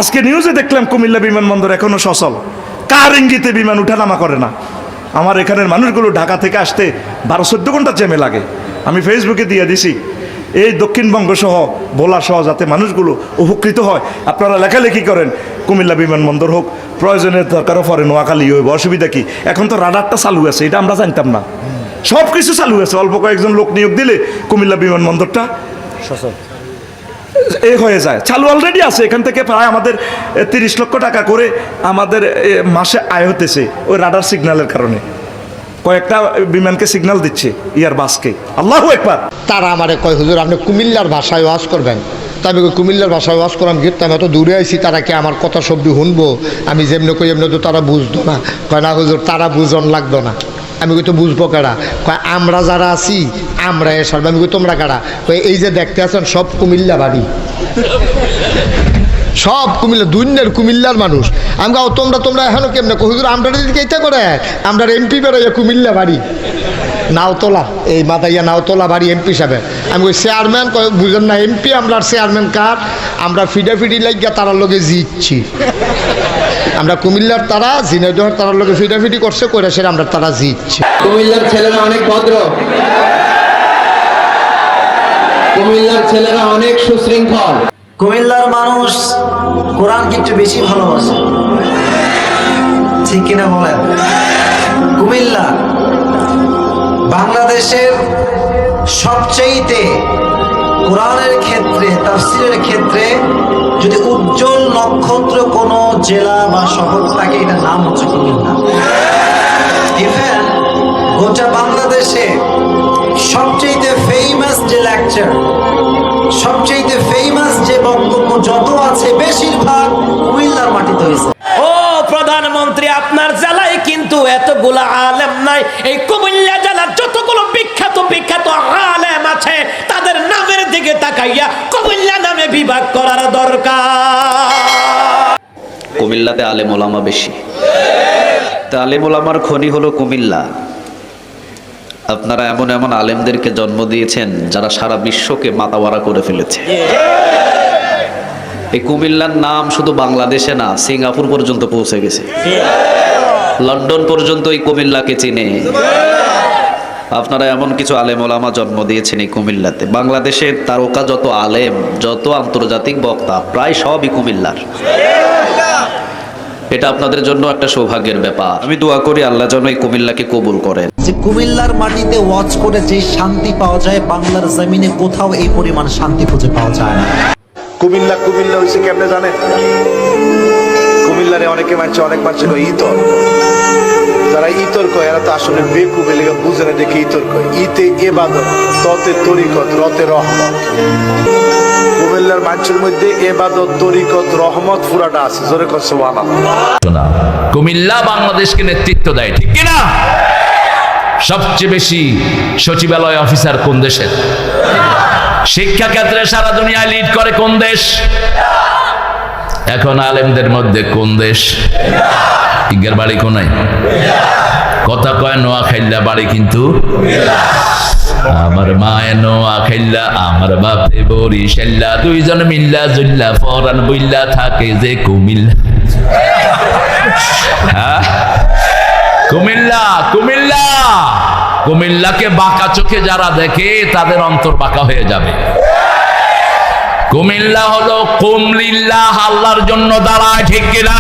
আজকে নিউজে দেখলাম কুমিল্লা বিমানবন্দর এখনো সচল, কার ইঙ্গিতে বিমান উঠানামা করে না। আমার এখানের মানুষগুলো ঢাকা থেকে আসতে 12-14 ঘন্টা জ্যামে লাগে। আমি ফেসবুকে দিয়ে দিছি এই দক্ষিণবঙ্গ সহ ভোলা সহ যাতে মানুষগুলো উপকৃত হয়, আপনারা লেখালেখি করেন। কুমিল্লা বিমানবন্দর হোক, প্রয়োজনের দরকারও পড়ে নোয়াখালী হইব, অসুবিধা কি? এখন তো রাডারটা চালু আছে, এটা আমরা জানতাম না। সব কিছু চালু আছে, অল্প কয়েকজন লোক নিয়োগ দিলে কুমিল্লা বিমানবন্দরটা হয়ে যায়, চালু অলরেডি আছে। এখান থেকে প্রায় আমাদের 30 লক্ষ টাকা করে আমাদের মাসে আয় হতেছে ওই রাডার সিগন্যালের কারণে। কয়েকটা বিমানকে সিগন্যাল দিচ্ছে, ইয়ার বাসকে। আল্লাহু আকবার। তারা আমারে কয়, হুজুর আপনি কুমিল্লার ভাষায় ওয়াজ করবেন। তা আমি কুমিল্লার ভাষায় ওয়াজ করলাম, গিয়ে আমি এত দূরে আইছি, তারা কি আমার কথা সবজি শুনবো? আমি যেমনি কই এমনি তো তারা বুঝতো না। কয় না হুজুর, তারা বুঝন লাগতো না। আমি কই তো বুঝবো কারা? কয় আমরা যারা আছি আমরা এসব। আমি কই তোমরা কারা? কয় এই যে দেখতে আছেন সব কুমিল্লা বাড়ি, সব কুমিল্লা, দুনিয়ার কুমিল্লার মানুষ। আমি কাও তোমরা এখনো কেমনে? হুজুর আমরা দিকে এইটা করে আমরা এমপি বেরোয় কুমিল্লা বাড়ি, নাওতলা, এই মাথাইয়া নাওতলা বাড়ি এমপি সাহেব। আমি কই চেয়ারম্যান? বুঝেন না এমপি আমরা চেয়ারম্যান কার? আমরা ফিডাফিডি লাগিয়া তারার লগে জিতছি। আমরা কুমিল্লার তারা ঝিনাইদহের তারার লগে ফিডাফিডি করছে, কইরা সেরা আমরা তারা জিতছি। কুমিল্লার ছেলেরা অনেক ভদ্র, কুমিল্লার ছেলেরা অনেক সুশৃঙ্খল। কুমিল্লার মানুষ কোরআনকে একটু বেশি ভালোবাসে, ঠিক কিনা বলেন? কুমিল্লা বাংলাদেশের সবচেয়ে কোরআনের ক্ষেত্রে, তাফসীরের ক্ষেত্রে যদি উজ্জ্বল নক্ষত্র কোনো জেলা বা শহর থাকে, এটার নাম হচ্ছে কুমিল্লা। ইভেন গোটা বাংলাদেশে সবচেয়ে ফেমাস যে লেকচার, সবচেয়ে ফেমাস যে বক্তব্য যত আছে, বেশিরভাগ কুমিল্লার মাটিতে হয়েছে। ও প্রধানমন্ত্রী, আপনার জেলায় কিন্তু এতগুলো আলেম নাই। এই কুমিল্লা জেলার যতগুলো বিখ্যাত বিখ্যাত আলেম আছে, তাদের নামের দিকে তাকাইয়া কুমিল্লা নামে বিভাগ করার দরকার। কুমিল্লাতে আলেম ওলামা বেশি, তা আলেম ওলামার খনি হলো কুমিল্লা। আপনারা এমন এমন আলেমদেরকে জন্ম দিয়েছেন যারা সারা বিশ্বকে মাতাওয়ারা করে ফেলেছে। এই কুমিল্লার নাম শুধু বাংলাদেশে না, সিঙ্গাপুর পর্যন্ত পৌঁছে গেছে, লন্ডন পর্যন্ত এই কুমিল্লাকে চিনে। আপনারা এমন কিছু আলেম ওলামা জন্ম দিয়েছেন এই কুমিল্লাতে। বাংলাদেশের তারকা যত আলেম, যত আন্তর্জাতিক বক্তা, প্রায় সবই কুমিল্লার। এটা আপনাদের জন্য একটা সৌভাগ্যের ব্যাপার। আমি দোয়া করি আল্লাহ যেন এই কুমিল্লাকে কবুল করেন। যে কুমিল্লার মাটিতে ওয়াজ করে যে শান্তি পাওয়া যায়, বাংলার জমিনে কোথাও এই পরিমাণ শান্তি খুঁজে পাওয়া যায় না। কুমিল্লা হয়েছে কেমনে জানেন? কুমিল্লারে অনেকে মানছে, অনেক মানছিল ইতর। যারা ইতর কয় এরা তো আসলে বেকুবে লেগে বুঝে না, দেখে ইতর কয়। ইতে এবাদত, ততে তরিকত, রতে রহমত। কুমিল্লার মানুষের মধ্যে এবাদত, তরিকত, রহমত পুরাটা আছে। জোরে কর সুবহানাল্লাহ। কুমিল্লা বাংলাদেশকে নেতৃত্ব দেয়, ঠিক কিনা? সবচেয়ে বেশি সচিবালয় অফিসার কোন দেশের? শিক্ষা ক্ষেত্রে সারা দুনিয়ায় লিড করে কোন দেশ? এখন আলেমদের মধ্যে কোন দেশ? ইজ্ঞার বাড়ি কোনায়, কথা কয় নোয়াখাইল্লা, বাড়ি কিন্তু আমার মায়ে নোয়াখাইল্লা, আমার বাপে বরিশাল্লা, দুইজন মিল্লা জুল্লা ফরান বইল্লা থাকে যে কুমিল্লা। হ্যাঁ, কুমিল্লা কুমিল্লা কুমিল্লাকে বাঁকা চোখে যারা দেখে তাদের অন্তর বাঁকা হয়ে যাবে। কুমিল্লা হলো কুমলিল্লাহ, আল্লাহর জন্য দাঁড়ায়, ঠিক কিনা?